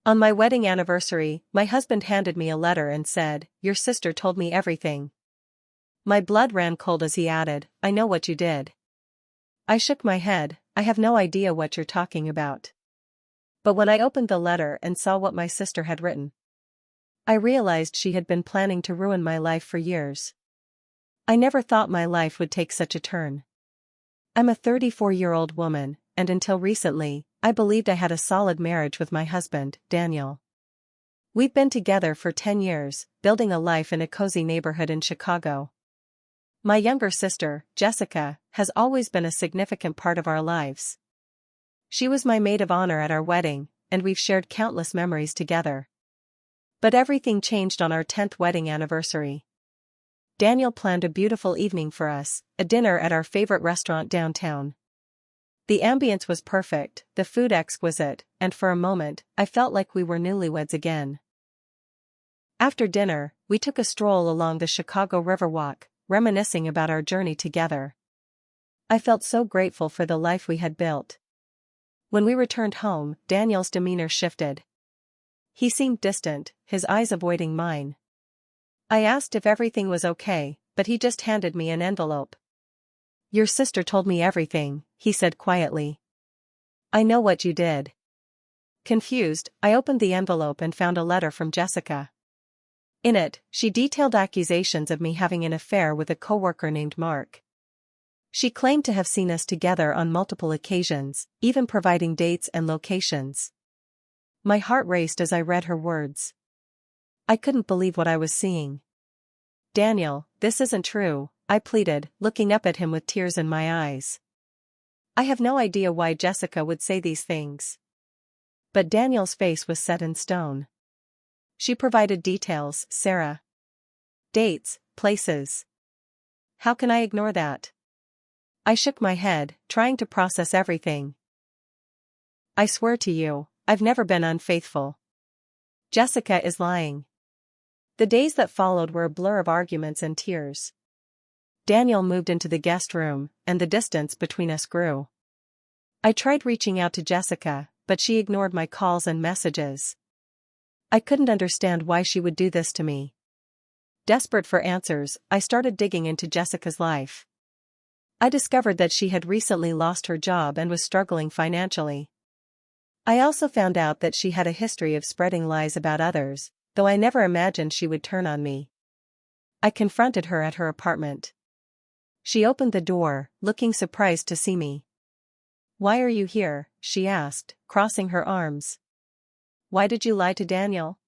On my wedding anniversary, my husband handed me a letter and said, "Your sister told me everything." My blood ran cold as he added, "I know what you did." I shook my head, "I have no idea what you're talking about." But when I opened the letter and saw what my sister had written, I realized she had been planning to ruin my life for years. I never thought my life would take such a turn. I'm a 34-year-old woman, and until recently, I believed I had a solid marriage with my husband, Daniel. We've been together for 10 years, building a life in a cozy neighborhood in Chicago. My younger sister, Jessica, has always been a significant part of our lives. She was my maid of honor at our wedding, and we've shared countless memories together. But everything changed on our 10th wedding anniversary. Daniel planned a beautiful evening for us, a dinner at our favorite restaurant downtown. The ambience was perfect, the food exquisite, and for a moment, I felt like we were newlyweds again. After dinner, we took a stroll along the Chicago Riverwalk, reminiscing about our journey together. I felt so grateful for the life we had built. When we returned home, Daniel's demeanor shifted. He seemed distant, his eyes avoiding mine. I asked if everything was okay, but he just handed me an envelope. "Your sister told me everything," he said quietly. "I know what you did." Confused, I opened the envelope and found a letter from Jessica. In it, she detailed accusations of me having an affair with a coworker named Mark. She claimed to have seen us together on multiple occasions, even providing dates and locations. My heart raced as I read her words. I couldn't believe what I was seeing. "Daniel, this isn't true," I pleaded, looking up at him with tears in my eyes. I have no idea why Jessica would say these things. But Daniel's face was set in stone. She provided details, Sarah. Dates, places. How can I ignore that? I shook my head, trying to process everything. "I swear to you, I've never been unfaithful. Jessica is lying." The days that followed were a blur of arguments and tears. Daniel moved into the guest room, and the distance between us grew. I tried reaching out to Jessica, but she ignored my calls and messages. I couldn't understand why she would do this to me. Desperate for answers, I started digging into Jessica's life. I discovered that she had recently lost her job and was struggling financially. I also found out that she had a history of spreading lies about others, though I never imagined she would turn on me. I confronted her at her apartment. She opened the door, looking surprised to see me. "Why are you here?" she asked, crossing her arms. "Why did you lie to Daniel?"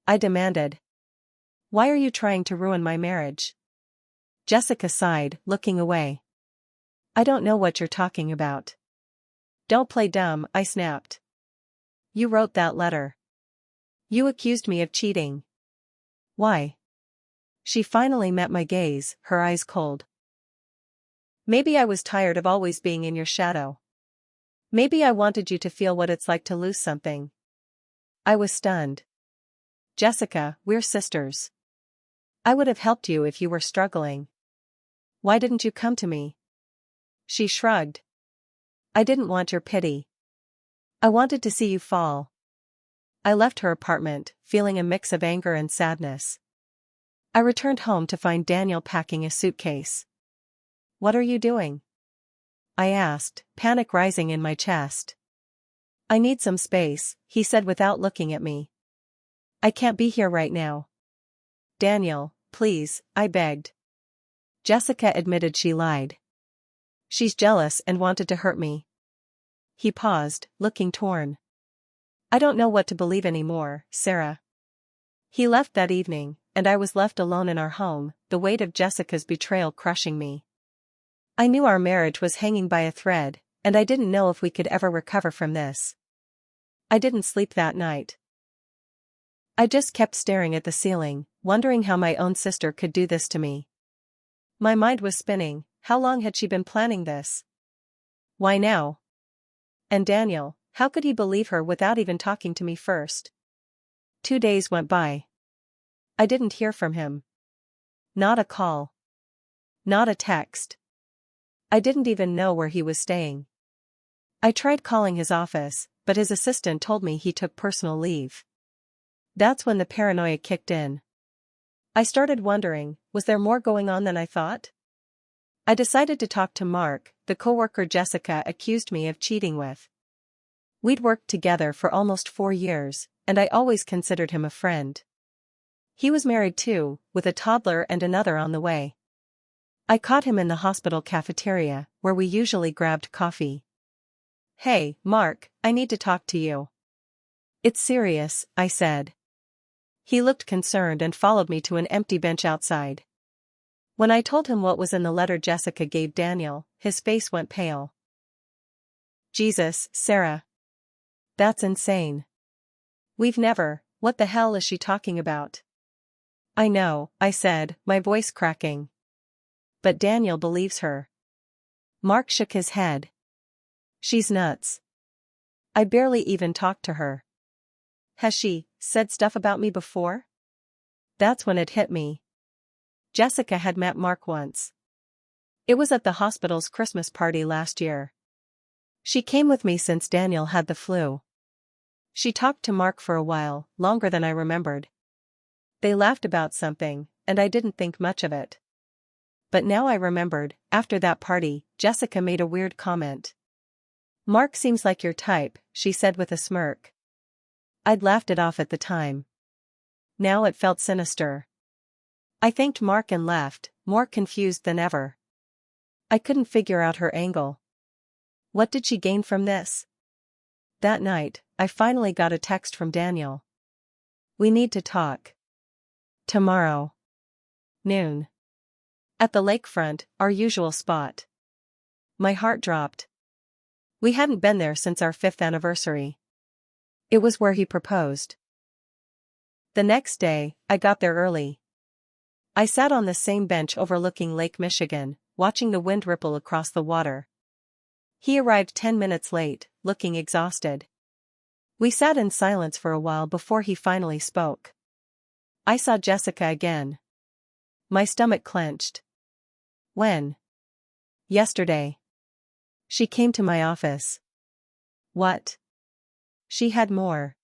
I demanded. "Why are you trying to ruin my marriage?" Jessica sighed, looking away. "I don't know what you're talking about." "Don't play dumb," I snapped. "You wrote that letter. You accused me of cheating." "Why?" She finally met my gaze, her eyes cold. "Maybe I was tired of always being in your shadow. Maybe I wanted you to feel what it's like to lose something." I was stunned. "Jessica, we're sisters. I would have helped you if you were struggling. Why didn't you come to me?" She shrugged. "I didn't want your pity. I wanted to see you fall." I left her apartment, feeling a mix of anger and sadness. I returned home to find Daniel packing a suitcase. "What are you doing?" I asked, panic rising in my chest. "I need some space," he said without looking at me. "I can't be here right now." "Daniel, please," I begged. Jessica admitted she lied. "She's jealous and wanted to hurt me." He paused, looking torn. "I don't know what to believe anymore, Sarah." He left that evening, and I was left alone in our home, the weight of Jessica's betrayal crushing me. I knew our marriage was hanging by a thread, and I didn't know if we could ever recover from this. I didn't sleep that night. I just kept staring at the ceiling, wondering how my own sister could do this to me. My mind was spinning. How long had she been planning this? Why now? And Daniel, how could he believe her without even talking to me first? 2 days went by. I didn't hear from him. Not a call. Not a text. I didn't even know where he was staying. I tried calling his office, but his assistant told me he took personal leave. That's when the paranoia kicked in. I started wondering, was there more going on than I thought? I decided to talk to Mark, the coworker Jessica accused me of cheating with. We'd worked together for almost 4 years, and I always considered him a friend. He was married too, with a toddler and another on the way. I caught him in the hospital cafeteria, where we usually grabbed coffee. "Hey, Mark, I need to talk to you." "It's serious," I said. He looked concerned and followed me to an empty bench outside. When I told him what was in the letter Jessica gave Daniel, his face went pale. "Jesus, Sarah. That's insane. We've never, what the hell is she talking about?" "I know," I said, my voice cracking. "But Daniel believes her." Mark shook his head. "She's nuts. I barely even talked to her." "Has she said stuff about me before?" That's when it hit me. Jessica had met Mark once. It was at the hospital's Christmas party last year. She came with me since Daniel had the flu. She talked to Mark for a while, longer than I remembered. They laughed about something, and I didn't think much of it. But now I remembered, after that party, Jessica made a weird comment. "Mark seems like your type," she said with a smirk. I'd laughed it off at the time. Now it felt sinister. I thanked Mark and left, more confused than ever. I couldn't figure out her angle. What did she gain from this? That night, I finally got a text from Daniel. "We need to talk. Tomorrow. Noon. At the lakefront, our usual spot." My heart dropped. We hadn't been there since our 5th anniversary. It was where he proposed. The next day, I got there early. I sat on the same bench overlooking Lake Michigan, watching the wind ripple across the water. He arrived 10 minutes late, looking exhausted. We sat in silence for a while before he finally spoke. I saw Jessica again. My stomach clenched. "When?" "Yesterday. She came to my office." "What?" "She had more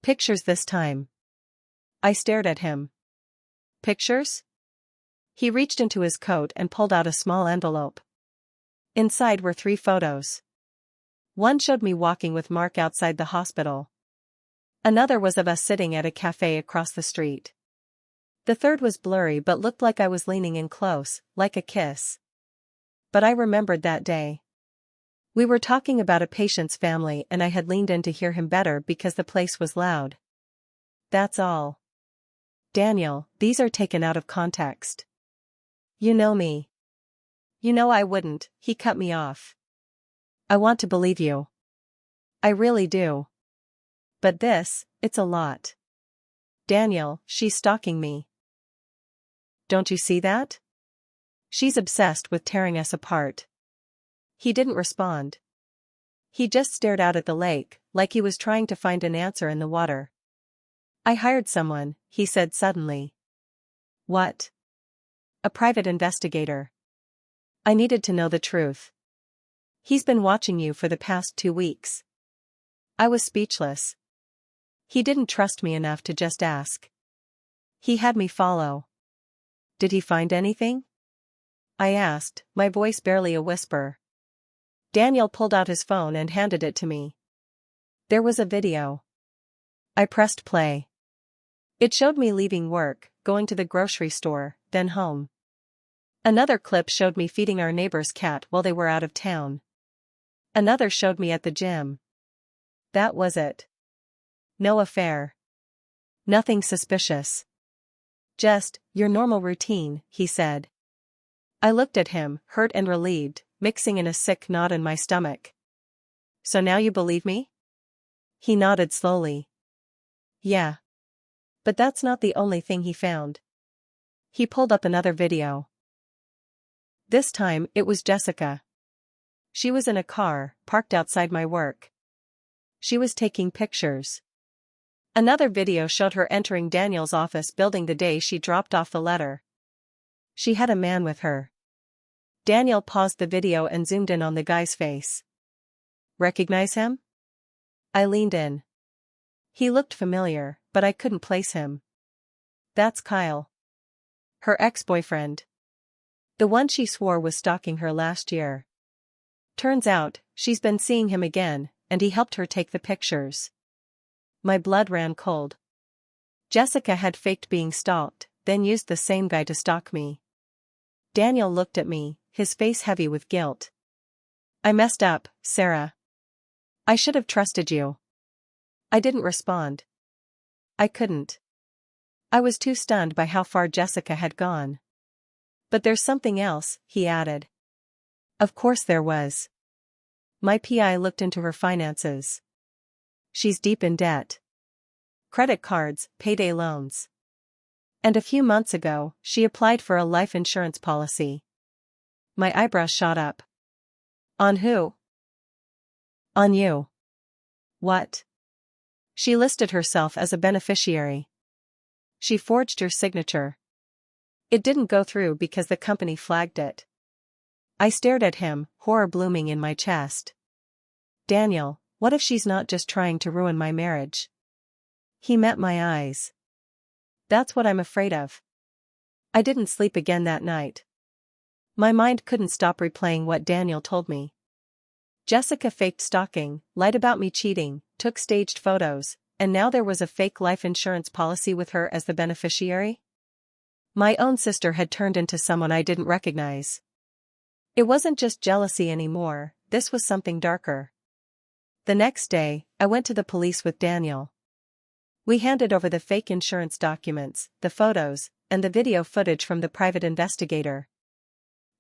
pictures this time." I stared at him. "Pictures?" He reached into his coat and pulled out a small envelope. Inside were 3 photos. One showed me walking with Mark outside the hospital. Another was of us sitting at a cafe across the street. The third was blurry but looked like I was leaning in close, like a kiss. But I remembered that day. We were talking about a patient's family and I had leaned in to hear him better because the place was loud. That's all. "Daniel, these are taken out of context. You know me. You know I wouldn't," he cut me off. "I want to believe you. I really do. But this, it's a lot. Daniel, she's stalking me. Don't you see that? She's obsessed with tearing us apart." He didn't respond. He just stared out at the lake, like he was trying to find an answer in the water. "I hired someone," he said suddenly. "What?" "A private investigator. I needed to know the truth. He's been watching you for the past 2 weeks." I was speechless. He didn't trust me enough to just ask. He had me follow. "Did he find anything?" I asked, my voice barely a whisper. Daniel pulled out his phone and handed it to me. There was a video. I pressed play. It showed me leaving work, going to the grocery store, then home. Another clip showed me feeding our neighbor's cat while they were out of town. Another showed me at the gym. That was it. No affair. Nothing suspicious. "Just your normal routine," he said. I looked at him, hurt and relieved, mixing in a sick knot in my stomach. "So now you believe me?" He nodded slowly. "Yeah. But that's not the only thing he found." He pulled up another video. This time, it was Jessica. She was in a car, parked outside my work. She was taking pictures. Another video showed her entering Daniel's office building the day she dropped off the letter. She had a man with her. Daniel paused the video and zoomed in on the guy's face. "Recognize him?" I leaned in. He looked familiar, but I couldn't place him. That's Kyle. Her ex-boyfriend. The one she swore was stalking her last year. Turns out, she's been seeing him again, and he helped her take the pictures. My blood ran cold. Jessica had faked being stalked, then used the same guy to stalk me. Daniel looked at me, his face heavy with guilt. I messed up, Sarah. I should have trusted you. I didn't respond. I couldn't. I was too stunned by how far Jessica had gone. But there's something else, he added. Of course there was. My PI looked into her finances. She's deep in debt. Credit cards, payday loans. And a few months ago, she applied for a life insurance policy. My eyebrows shot up. On who? On you. What? She listed herself as a beneficiary. She forged your signature. It didn't go through because the company flagged it. I stared at him, horror blooming in my chest. Daniel, what if she's not just trying to ruin my marriage? He met my eyes. That's what I'm afraid of. I didn't sleep again that night. My mind couldn't stop replaying what Daniel told me. Jessica faked stalking, lied about me cheating, took staged photos, and now there was a fake life insurance policy with her as the beneficiary? My own sister had turned into someone I didn't recognize. It wasn't just jealousy anymore, this was something darker. The next day, I went to the police with Daniel. We handed over the fake insurance documents, the photos, and the video footage from the private investigator.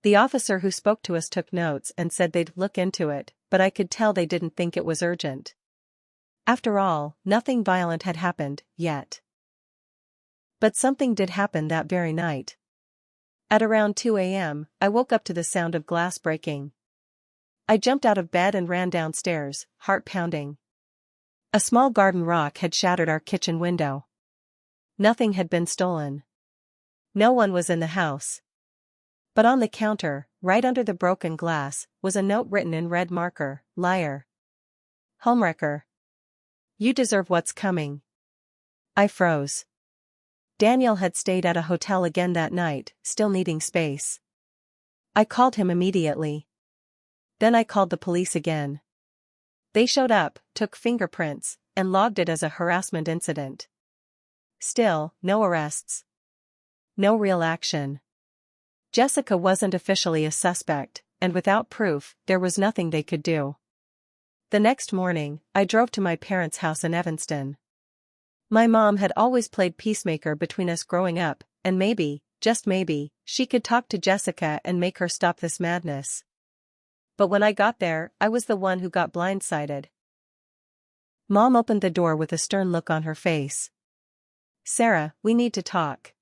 The officer who spoke to us took notes and said they'd look into it, but I could tell they didn't think it was urgent. After all, nothing violent had happened, yet. But something did happen that very night. At around 2 a.m., I woke up to the sound of glass breaking. I jumped out of bed and ran downstairs, heart pounding. A small garden rock had shattered our kitchen window. Nothing had been stolen. No one was in the house. But on the counter, right under the broken glass, was a note written in red marker, liar. Homewrecker. You deserve what's coming. I froze. Daniel had stayed at a hotel again that night, still needing space. I called him immediately. Then I called the police again. They showed up, took fingerprints, and logged it as a harassment incident. Still, no arrests. No real action. Jessica wasn't officially a suspect, and without proof, there was nothing they could do. The next morning, I drove to my parents' house in Evanston. My mom had always played peacemaker between us growing up, and maybe, just maybe, she could talk to Jessica and make her stop this madness. But when I got there, I was the one who got blindsided. Mom opened the door with a stern look on her face. Sarah, we need to talk.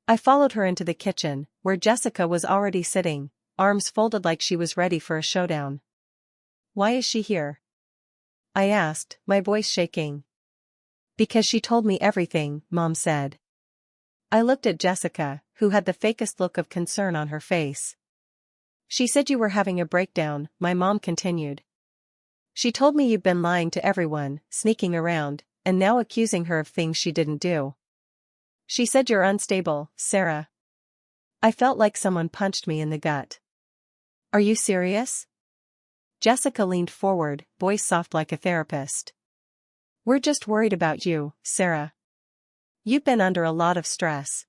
I followed her into the kitchen, where Jessica was already sitting, arms folded like she was ready for a showdown. Why is she here? I asked, my voice shaking. Because she told me everything, Mom said. I looked at Jessica, who had the fakest look of concern on her face. She said you were having a breakdown, my mom continued. She told me you've been lying to everyone, sneaking around, and now accusing her of things she didn't do. She said you're unstable, Sarah. I felt like someone punched me in the gut. Are you serious? Jessica leaned forward, voice soft like a therapist. We're just worried about you, Sarah. You've been under a lot of stress.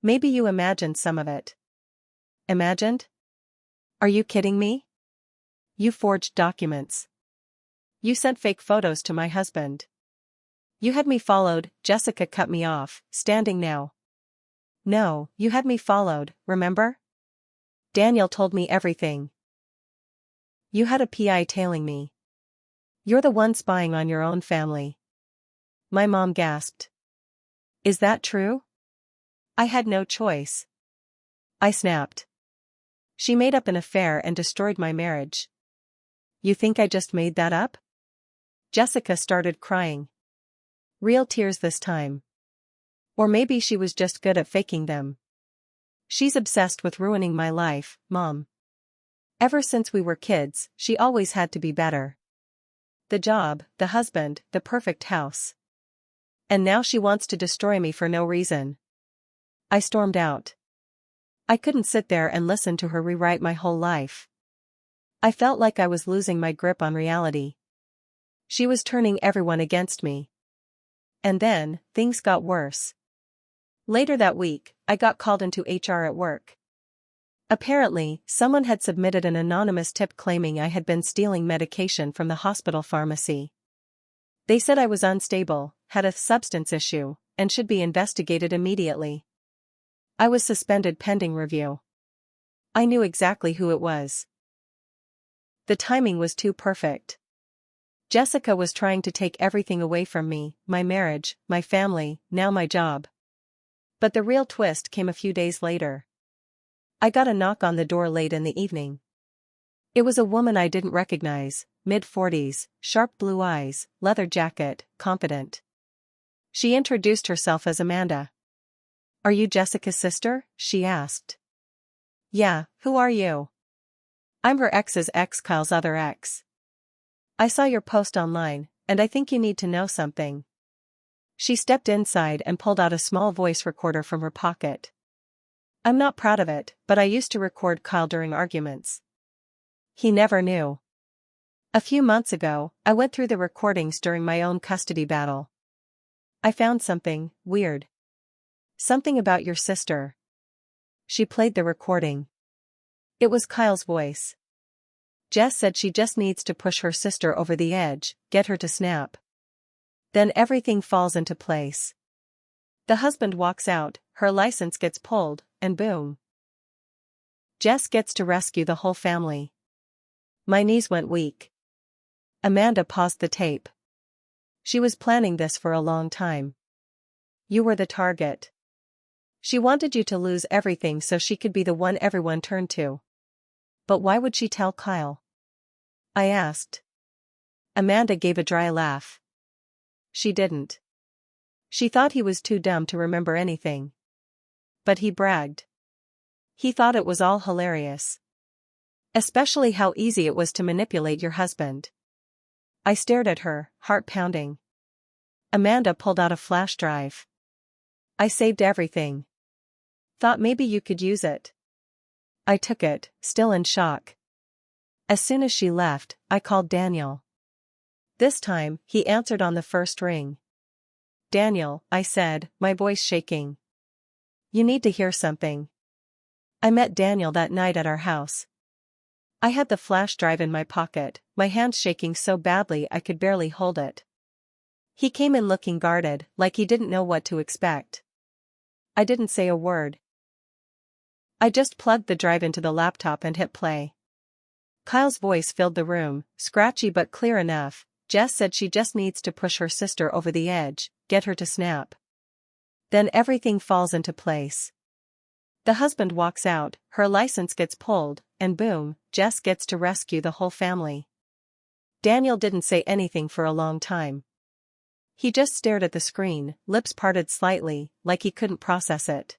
Maybe you imagined some of it. Imagined? Are you kidding me? You forged documents. You sent fake photos to my husband. You had me followed, Jessica cut me off, standing now. No, you had me followed, remember? Daniel told me everything. You had a PI tailing me. You're the one spying on your own family. My mom gasped. Is that true? I had no choice. I snapped. She made up an affair and destroyed my marriage. You think I just made that up? Jessica started crying. Real tears this time. Or maybe she was just good at faking them. She's obsessed with ruining my life, Mom. Ever since we were kids, she always had to be better. The job, the husband, the perfect house. And now she wants to destroy me for no reason. I stormed out. I couldn't sit there and listen to her rewrite my whole life. I felt like I was losing my grip on reality. She was turning everyone against me. And then, things got worse. Later that week, I got called into HR at work. Apparently, someone had submitted an anonymous tip claiming I had been stealing medication from the hospital pharmacy. They said I was unstable, had a substance issue, and should be investigated immediately. I was suspended pending review. I knew exactly who it was. The timing was too perfect. Jessica was trying to take everything away from me, my marriage, my family, now my job. But the real twist came a few days later. I got a knock on the door late in the evening. It was a woman I didn't recognize, mid-40s, sharp blue eyes, leather jacket, confident. She introduced herself as Amanda. "Are you Jessica's sister?" she asked. "Yeah, who are you?" "I'm her ex's ex, Kyle's other ex. I saw your post online, and I think you need to know something." She stepped inside and pulled out a small voice recorder from her pocket. "I'm not proud of it, but I used to record Kyle during arguments. He never knew. A few months ago, I went through the recordings during my own custody battle. I found something weird. Something about your sister." She played the recording. It was Kyle's voice. Jess said she just needs to push her sister over the edge, get her to snap. Then everything falls into place. The husband walks out, her license gets pulled, and boom. Jess gets to rescue the whole family. My knees went weak. Amanda paused the tape. She was planning this for a long time. You were the target. She wanted you to lose everything so she could be the one everyone turned to. But why would she tell Kyle? I asked. Amanda gave a dry laugh. She didn't. She thought he was too dumb to remember anything. But he bragged. He thought it was all hilarious. Especially how easy it was to manipulate your husband. I stared at her, heart pounding. Amanda pulled out a flash drive. I saved everything. Thought maybe you could use it. I took it, still in shock. As soon as she left, I called Daniel. This time, he answered on the first ring. "Daniel," I said, my voice shaking. "You need to hear something." I met Daniel that night at our house. I had the flash drive in my pocket, my hands shaking so badly I could barely hold it. He came in looking guarded, like he didn't know what to expect. I didn't say a word. I just plugged the drive into the laptop and hit play. Kyle's voice filled the room, scratchy but clear enough. Jess said she just needs to push her sister over the edge, get her to snap. Then everything falls into place. The husband walks out, her license gets pulled, and boom, Jess gets to rescue the whole family. Daniel didn't say anything for a long time. He just stared at the screen, lips parted slightly, like he couldn't process it.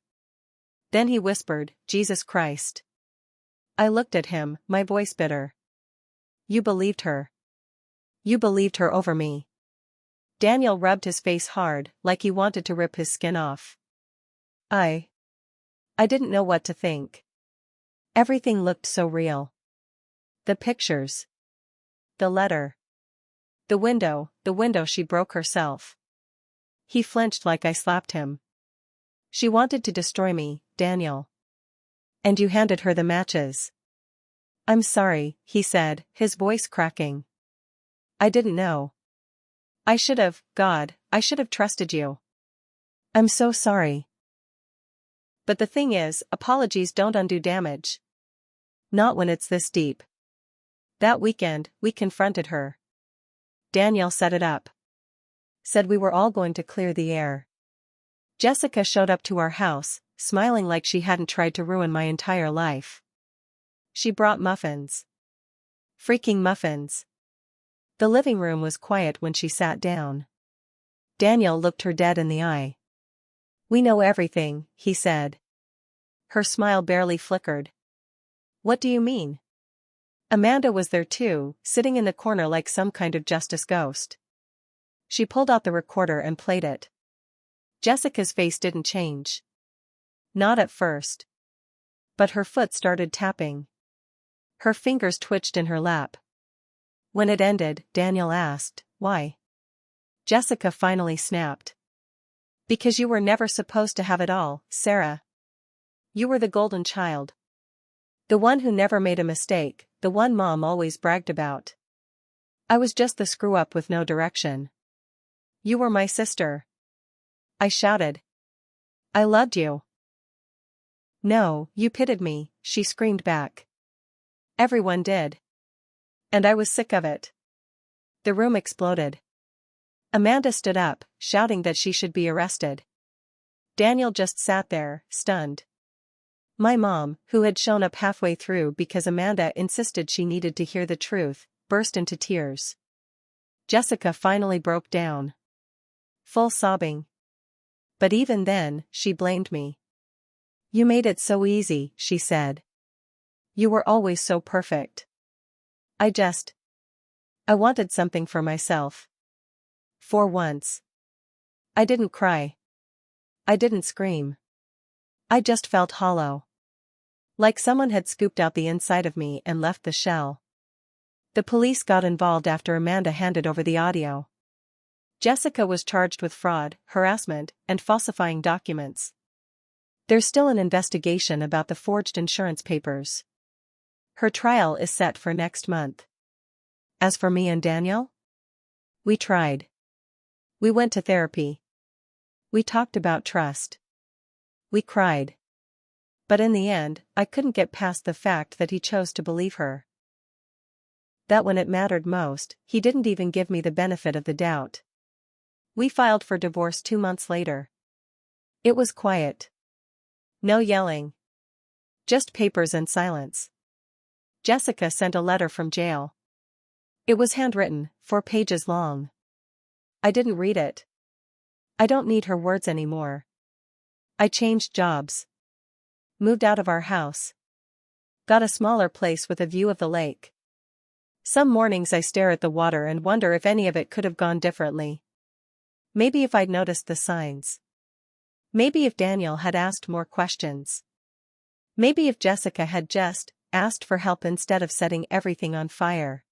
Then he whispered, "Jesus Christ." I looked at him, my voice bitter. "You believed her. You believed her over me." Daniel rubbed his face hard, like he wanted to rip his skin off. I didn't know what to think. Everything looked so real. The pictures. The letter. The window she broke herself. He flinched like I slapped him. "She wanted to destroy me, Daniel. And you handed her the matches." "I'm sorry," he said, his voice cracking. "I didn't know. I should have trusted you. I'm so sorry." But the thing is, apologies don't undo damage. Not when it's this deep. That weekend, we confronted her. Daniel set it up. Said we were all going to clear the air. Jessica showed up to our house, smiling like she hadn't tried to ruin my entire life. She brought muffins. Freaking muffins. The living room was quiet when she sat down. Daniel looked her dead in the eye. "We know everything," he said. Her smile barely flickered. "What do you mean?" Amanda was there too, sitting in the corner like some kind of justice ghost. She pulled out the recorder and played it. Jessica's face didn't change. Not at first. But her foot started tapping. Her fingers twitched in her lap. When it ended, Daniel asked, "Why?" Jessica finally snapped. "Because you were never supposed to have it all, Sarah. You were the golden child. The one who never made a mistake, the one Mom always bragged about. I was just the screw-up with no direction. You were my sister." I shouted. "I loved you." "No, you pitied me," she screamed back. "Everyone did. And I was sick of it." The room exploded. Amanda stood up, shouting that she should be arrested. Daniel just sat there, stunned. My mom, who had shown up halfway through because Amanda insisted she needed to hear the truth, burst into tears. Jessica finally broke down. Full sobbing. But even then, she blamed me. "You made it so easy," she said. "You were always so perfect. I wanted something for myself." For once. I didn't cry. I didn't scream. I just felt hollow. Like someone had scooped out the inside of me and left the shell. The police got involved after Amanda handed over the audio. Jessica was charged with fraud, harassment, and falsifying documents. There's still an investigation about the forged insurance papers. Her trial is set for next month. As for me and Daniel? We tried. We went to therapy. We talked about trust. We cried. But in the end, I couldn't get past the fact that he chose to believe her. That when it mattered most, he didn't even give me the benefit of the doubt. We filed for divorce 2 months later. It was quiet. No yelling. Just papers and silence. Jessica sent a letter from jail. It was handwritten, 4 pages long. I didn't read it. I don't need her words anymore. I changed jobs. Moved out of our house. Got a smaller place with a view of the lake. Some mornings I stare at the water and wonder if any of it could have gone differently. Maybe if I'd noticed the signs. Maybe if Daniel had asked more questions. Maybe if Jessica had just asked for help instead of setting everything on fire.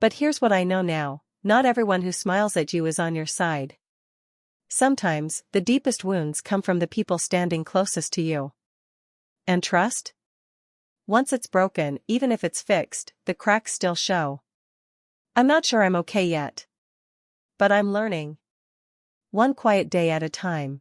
But here's what I know now, not everyone who smiles at you is on your side. Sometimes, the deepest wounds come from the people standing closest to you. And trust? Once it's broken, even if it's fixed, the cracks still show. I'm not sure I'm okay yet. But I'm learning. One quiet day at a time.